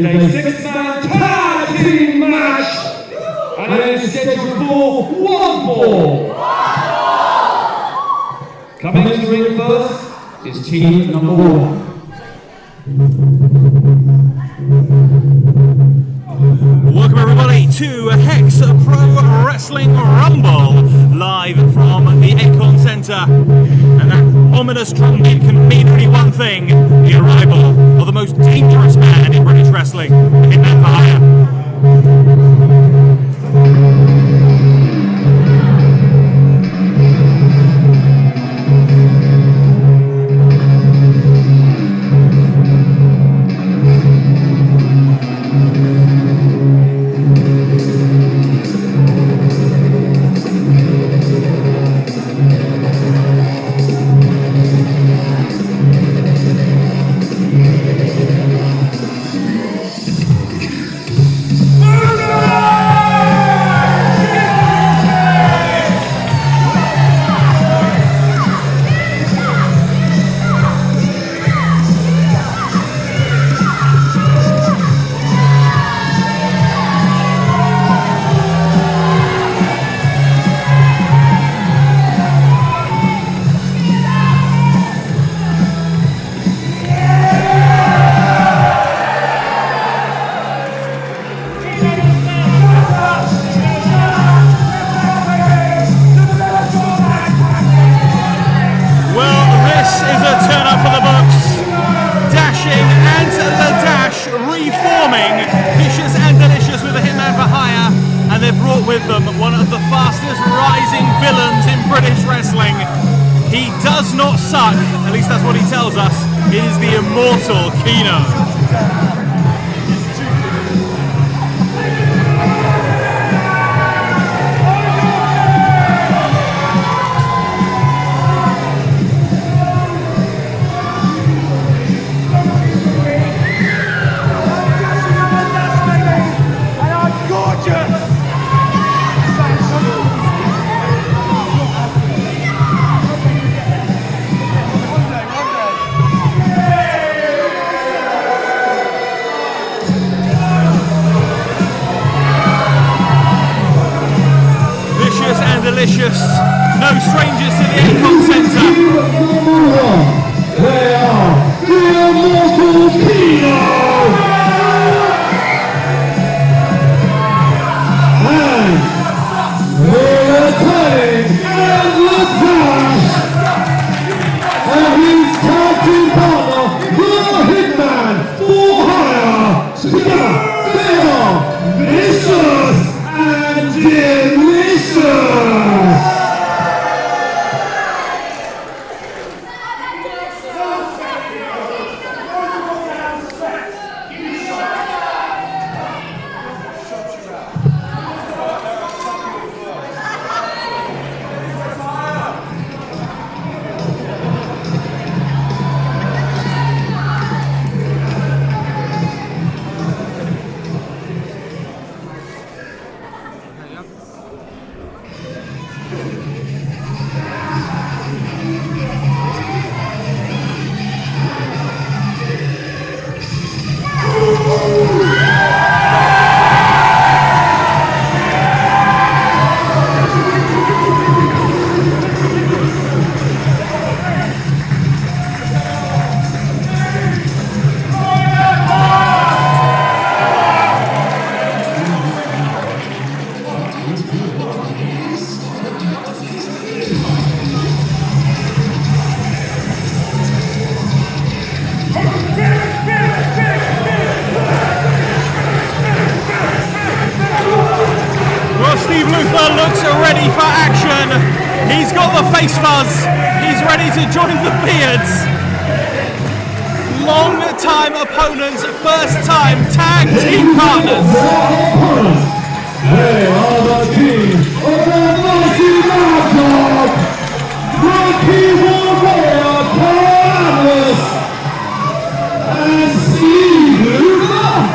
is a six-man tag team match, and it is scheduled for 1 fall. Coming to the ring first is team number 1. Welcome everybody to Hex Pro Wrestling Rumble, live from the Acorn Centre. And that ominous drum beat can mean only one thing: the arrival of the most dangerous man in British wrestling, Hitman for Hire. Reforming, vicious and delicious with a Hitman for Hire, and they've brought with them one of the fastest rising villains in British wrestling. He does not suck, at least that's what he tells us. It is the immortal Keano. Delicious, no strangers to the Acorn Centre. They are the immortal Keano and the returning LaDash and his tag team partner, the Hitman for Hire. Together they are vicious and delicious. Luthor looks ready for action. He's got the face fuzz. He's ready to join the Beards. Long-time opponents, first-time tag team partners. They are the team of the mighty Luthor, Rocky Warrior Canvas, and Steve Luthor.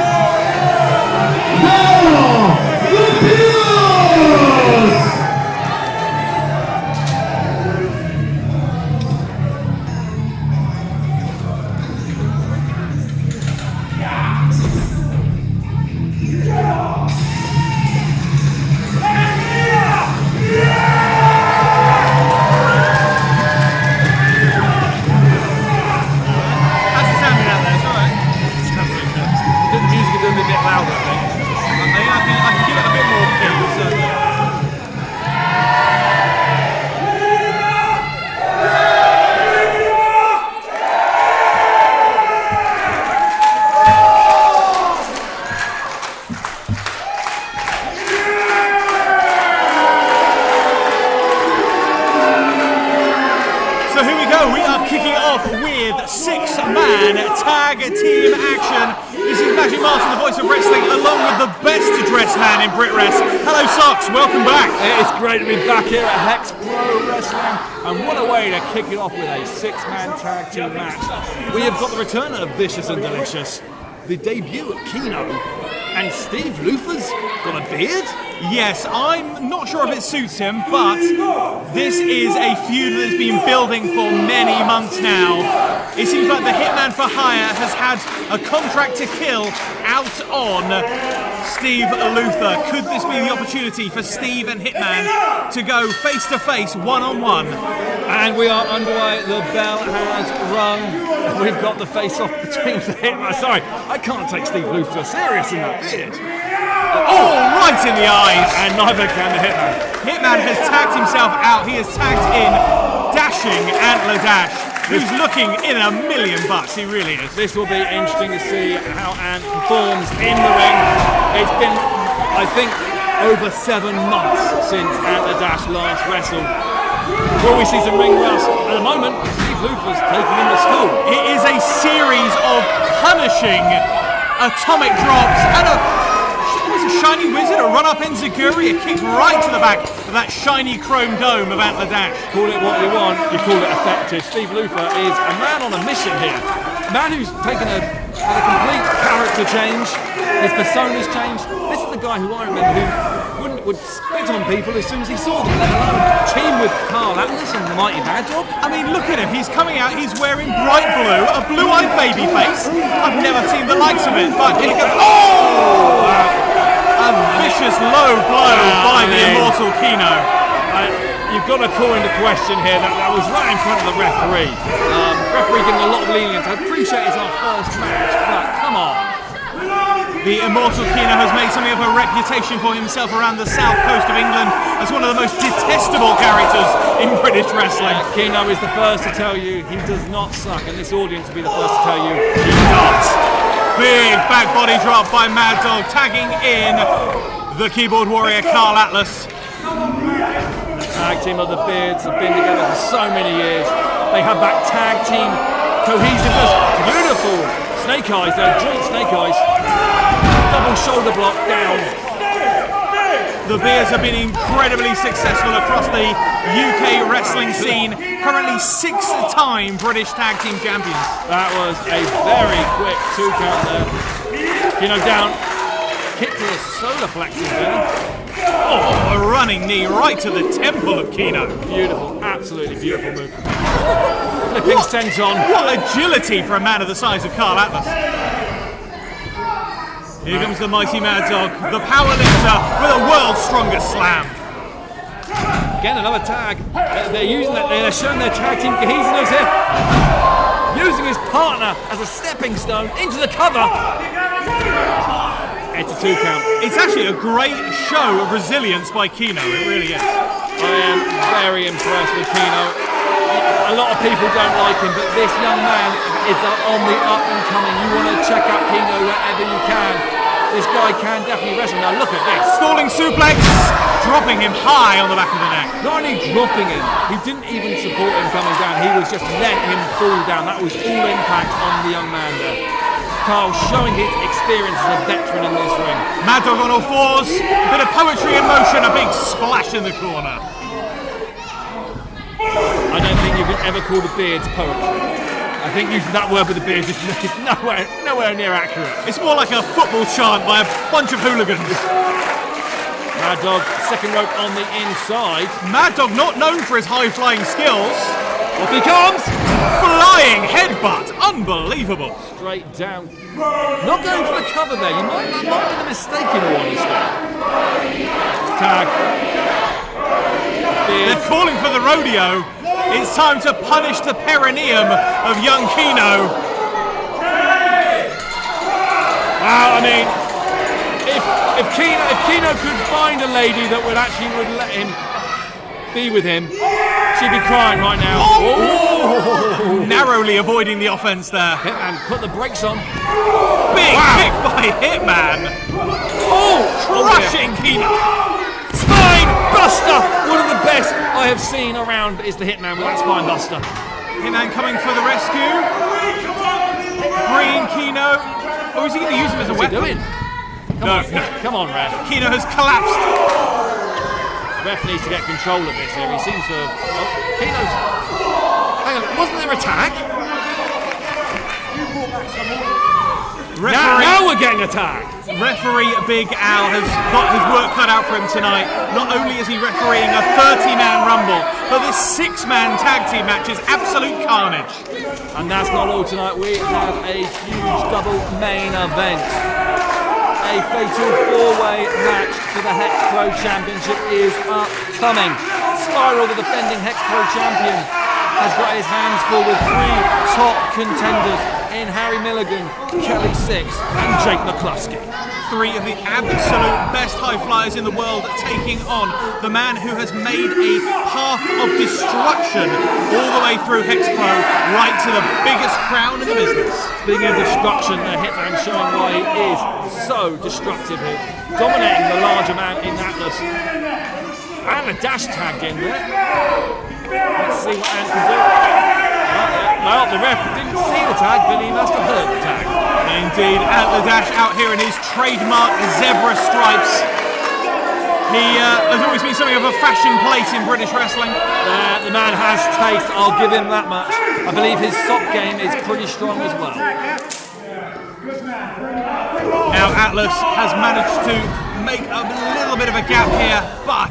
team action. This is Magic Martin, the voice of wrestling, along with the best dressed man in BritWres. Hello, Socks. Welcome back. It's great to be back here at Hex Pro Wrestling, and what a way to kick it off with a six-man tag team match. We have got the return of Vicious and Delicious, the debut of Keano, and Steve Luthor's got a beard? Yes, I'm not sure if it suits him, but this is a feud that's been building for many months now. It seems like the Hitman for Hire has had a contract to kill out on Steve Luthor. Could this be the opportunity for Steve and Hitman to go face to face, one-on-one? And we are underway. The bell has rung. We've got the face-off between the Hitman. Sorry, I can't take Steve Luthor serious in that beard. Oh, right in the eyes! And neither can the Hitman. Hitman has tagged himself out. He has tagged in Dashing and LaDash, who's looking in $1 million. He really is. This will be interesting to see how Ant performs in the ring. It's been, I think, over 7 months since Ant LaDash last wrestled. Will we see some ring rust? At the moment, Steve Luthor's taking him to school. It is a series of punishing atomic drops and a shiny wizard, a run-up enziguri, a kick right to the back of that shiny chrome dome of Ant LaDash. Call it what you want, you call it effective. Steve Luthor is a man on a mission here. A man who's had a complete character change. His persona's changed. This is the guy who I remember who would spit on people as soon as he saw them, let alone team with Carl Atlas and the Mighty Bad Dog. I mean, look at him. He's coming out. He's wearing bright blue, a blue-eyed baby face. I've never seen the likes of it. But here he goes. Oh! A vicious low blow by the immortal Keano. You've got to call into question here that was right in front of the referee. Referee giving a lot of lenience. I appreciate it's our first match, but come on. The immortal Keano has made something of a reputation for himself around the south coast of England as one of the most detestable characters in British wrestling. Keano is the first to tell you he does not suck, and this audience will be the first to tell you he does. Big back body drop by Mad Dog, tagging in the keyboard warrior Carl Atlas. The tag team of the Beards have been together for so many years. They have that tag team cohesiveness. Beautiful snake eyes there, joint snake eyes. Double shoulder block down. The Bears have been incredibly successful across the UK wrestling scene. Currently 6-time British Tag Team Champions. That was a very quick 2 count there. Keano down. Kick to the solar plexus there. Oh, a running knee right to the temple of Keano. Beautiful, absolutely beautiful move. Flipping senton. What agility for a man of the size of Carl Atlas. Here comes the mighty Mad Dog, the power lifter with a world's strongest slam. Again, another tag. They're using that. They're showing their tag team cohesiveness here. Using his partner as a stepping stone into the cover. It's a 2 count. It's actually a great show of resilience by Keano. It really is. I am very impressed with Keano. A lot of people don't like him, but this young man is on the up and coming. You want to check out Keano wherever you can. This guy can definitely wrestle. Now look at this. Stalling suplex, dropping him high on the back of the neck. Not only dropping him, he didn't even support him coming down. He was just letting him fall down. That was all impact on the young man there. Carl showing his experience as a veteran in this ring. Mad Dog on all fours, a bit of poetry in motion, a big splash in the corner. I don't think you can ever call the Beards poetry. I think using that word with the Beards is nowhere near accurate. It's more like a football chant by a bunch of hooligans. Mad Dog, second rope on the inside. Mad Dog not known for his high-flying skills. Off he comes! Flying headbutt, unbelievable. Straight down. Not going for the cover there. You might be a mistake in all honesty. Tag. They're calling for the rodeo. It's time to punish the perineum of young Keano. Wow, I mean, if Keano could find a lady that would let him be with him, she'd be crying right now. Oh. Narrowly avoiding the offense there. Hitman put the brakes on. Big kick by Hitman. Oh, crushing Keano. Spine buster! One of the best I have seen around is the Hitman with that spine buster. Hitman coming for the rescue. bringing Keano. Oh, is he going to use him as a weapon? Doing? Come on, Ref. Keano has collapsed. Ref needs to get control of this here. He seems to have... Oh, Keano's... Hang on, wasn't there a tag? Now we're getting a tag. Referee Big Al has got his work cut out for him tonight. Not only is he refereeing a 30-man rumble, but this 6-man tag team match is absolute carnage. And that's not all tonight. We have a huge double main event. A fatal 4-way match for the Hex Pro Championship is upcoming. Spiral, the defending Hex Pro champion, has got his hands full with 3 top contenders in Harry Milligan, Kelly Six, and Jake McCluskey. 3 of the absolute best high flyers in the world taking on the man who has made a path of destruction all the way through Hex Pro, right to the biggest crown in the business. Speaking of destruction, the Hitman showing why he is so destructive here, dominating the larger man in Atlas. And LaDash tagged in there. Let's see what Ant can do. Well, the ref didn't see the tag, but he must have heard the tag. Indeed, LaDash out here in his trademark zebra stripes. He has always been something of a fashion plate in British wrestling. The man has taste, I'll give him that much. I believe his sock game is pretty strong as well. Now Atlas has managed to make a little bit of a gap here, but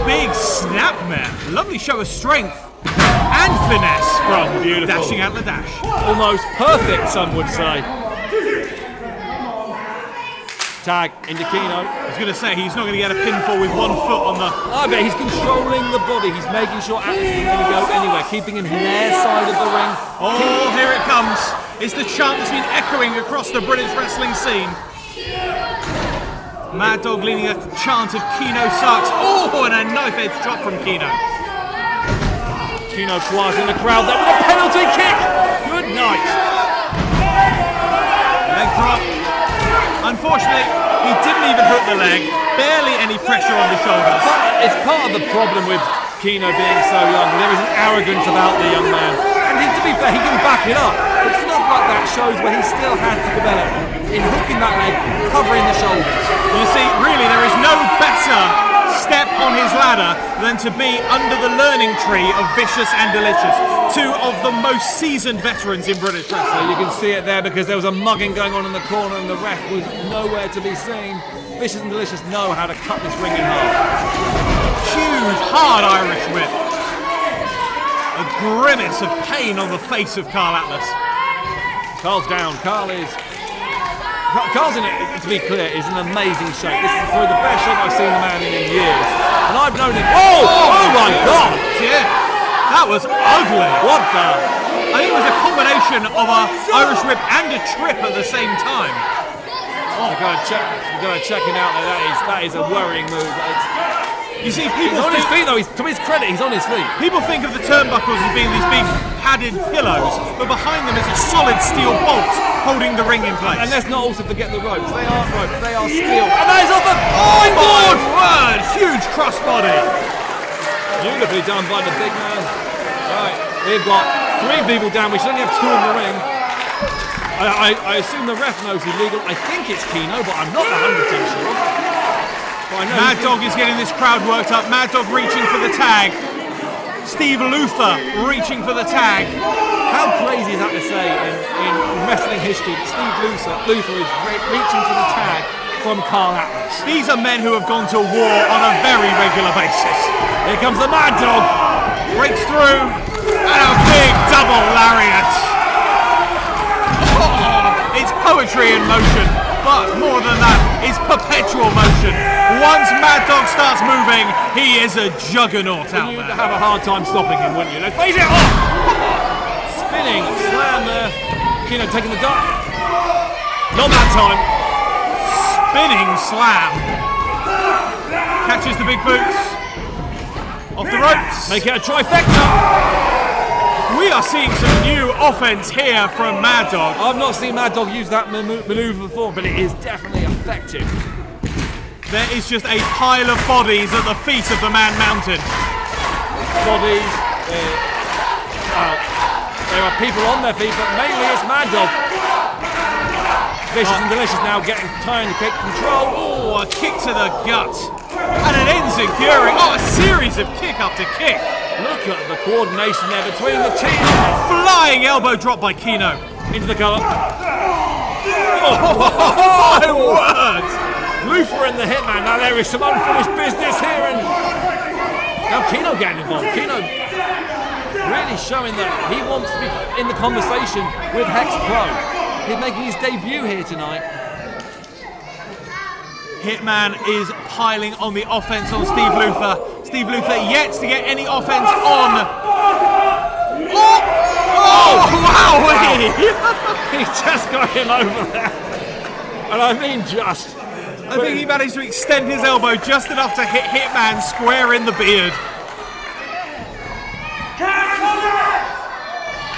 big snap man. Lovely show of strength and finesse from Dashing out LaDash. Almost perfect, some would say. Tag into Keano. I was going to say, he's not going to get a pinfall with 1 foot on the... I bet he's controlling the body. He's making sure Atlas isn't going to go anywhere, keeping him in their side of the ring. Oh, here it comes. It's the chant that's been echoing across the British wrestling scene. Mad Dog leading a chant of Keano sucks. Oh, and a knife-edge drop from Keano. Keano flies in the crowd there with a penalty kick. Good night. Leg drop. Unfortunately, he didn't even hook the leg. Barely any pressure on the shoulders. It's part of the problem with Keano being so young. There is an arrogance about the young man. And to be fair, he can back it up. But stuff like that shows where he still had to develop in hooking that leg, covering the shoulders. You see, really, there is no better step on his ladder than to be under the learning tree of Vicious and Delicious, 2 of the most seasoned veterans in British wrestling. So you can see it there because there was a mugging going on in the corner and the ref was nowhere to be seen. Vicious and Delicious know how to cut this ring in half. Huge, hard Irish whip. A grimace of pain on the face of Carl Atlas. Carl's down. Carl's in it, to be clear, is in amazing shape. This is probably the best shape I've seen the man in years. And I've known him. Oh my God! Yeah, that was ugly. What the? I think it was a combination of an Irish whip and a trip at the same time. Oh, you gotta check him out there. That is a worrying move. You see, people he's on his feet though. To his credit, he's on his feet. People think of the turnbuckles as being these big padded pillows, but behind them is a solid steel bolt holding the ring in place. And let's not also forget the ropes. They aren't ropes. They are steel. And that is off the board. Word! Huge crossbody. Beautifully done by the big man. Right, we've got 3 people down. We should only have 2 in the ring. I assume the ref knows illegal. I think it's Keano, but I'm not 100% sure. Mad Dog is getting this crowd worked up. Mad Dog reaching for the tag. Steve Luthor reaching for the tag. How crazy is that to say in wrestling history that Steve Luthor is reaching for the tag from Carl Atlas? These are men who have gone to war on a very regular basis. Here comes the Mad Dog. Breaks through and a big double lariat. Oh, it's poetry in motion. But more than that, it's perpetual motion. Once Mad Dog starts moving, he is a juggernaut out there. You'd have a hard time stopping him, wouldn't you? Let's face it! Oh! Spinning slam there. Keano taking the dive. Not that time. Spinning slam. Catches the big boots. Off the ropes. Make it a trifecta. We are seeing some new offense here from Mad Dog. I've not seen Mad Dog use that maneuver before, but it is definitely effective. There is just a pile of bodies at the feet of the man mounted. Bodies. There are people on their feet, but mainly it's Mad Dog. Vicious and Delicious now getting time to kick control. Oh, a kick to the gut. And it ends in Curing. Oh, a series of kick after kick. Look at the coordination there between the teams. Flying elbow drop by Keano. Into the cover. Oh, my word. Luthor and the Hitman. Now there is some unfinished business here, and now Keano getting involved. Keano really showing that he wants to be in the conversation with Hex Pro. He's making his debut here tonight. Hitman is piling on the offense on Steve Luthor. Steve Luthor yet to get any offense on. Oh, wow! He just got him over there. And I mean just. I think he managed to extend his elbow just enough to hit Hitman square in the beard.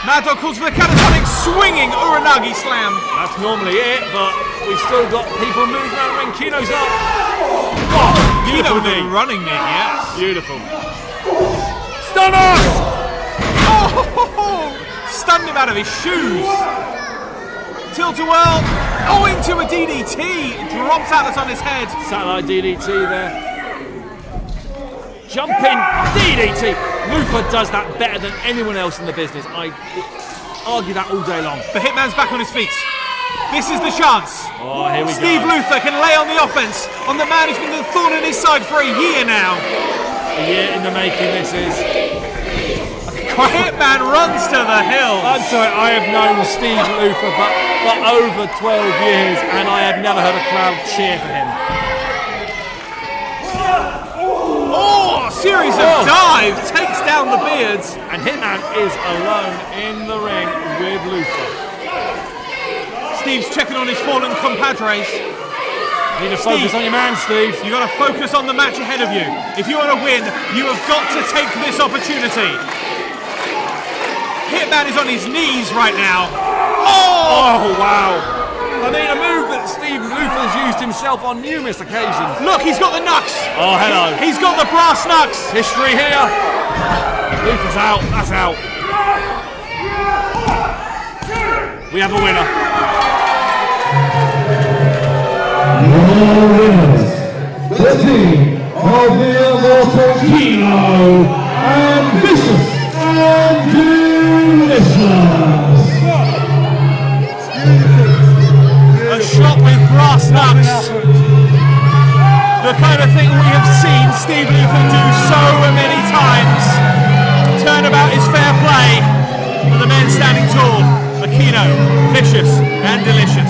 Mad Dog calls for the catatonic swinging Uranagi slam. That's normally it, but we've still got people moving around the ring. Keano's up. Oh, Keano the running knee, yes. Beautiful. Stunner! Oh, stunned him out of his shoes. Tilt-a-whirl. Oh, into a DDT. Drops Atlas on his head. Satellite DDT there. Jumping DDT. Luthor does that better than anyone else in the business. I argue that all day long. The Hitman's back on his feet. This is the chance. Oh, here we Steve go. Luthor can lay on the offense on the man who's been the thorn in his side for a year now. A year in the making this is. Hitman runs to the hill. I'm sorry, I have known Steve Luthor for over 12 years, and I have never heard a crowd cheer for him. Oh, a series of dives takes down the beards. And Hitman is alone in the ring with Luthor. Steve's checking on his fallen compadres. You need to focus on your man, Steve. You got to focus on the match ahead of you. If you want to win, you have got to take this opportunity. Hitman is on his knees right now. Oh, wow. I mean, a move that Steve Luthor's used himself on numerous occasions. Look, he's got the knucks. Oh, hello. He's got the brass knucks. History here. Luthor's out. That's out. We have a winner. Your winners, the team of the immortal Keano and Vicious and Delicious. A shot with brass knucks. The kind of thing we have seen Steve Luthor do so many times. Turnabout is fair play. And the men standing tall, Keano, Vicious and Delicious.